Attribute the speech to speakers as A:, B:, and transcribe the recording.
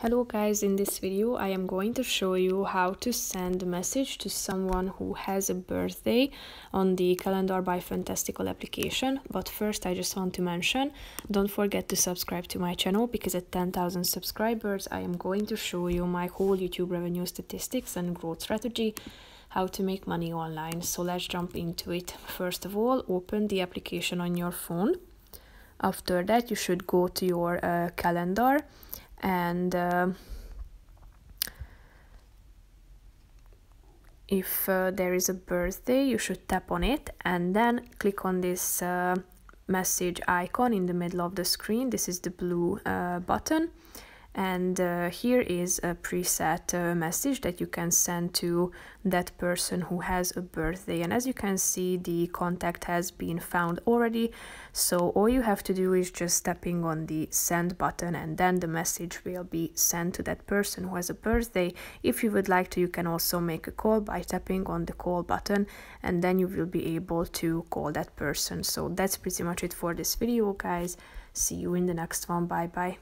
A: Hello guys, in this video I am going to show you how to send a message to someone who has a birthday on the Calendar by Fantastical application. But first I just want to mention, don't forget to subscribe to my channel, because at 10,000 subscribers I am going to show you my whole YouTube revenue statistics and growth strategy, how to make money online. So let's jump into it. First of all, open the application on your phone. After that you should go to your calendar, and if there is a birthday, you should tap on it and then click on this message icon in the middle of the screen. This is the blue button, and here is a preset message that you can send to that person who has a birthday. And as you can see, the contact has been found already, so all you have to do is just tapping on the send button, and then the message will be sent to that person who has a birthday. If you would like to, you can also make a call by tapping on the call button, and then you will be able to call that person. So that's pretty much it for this video, guys. See you in the next one. Bye bye.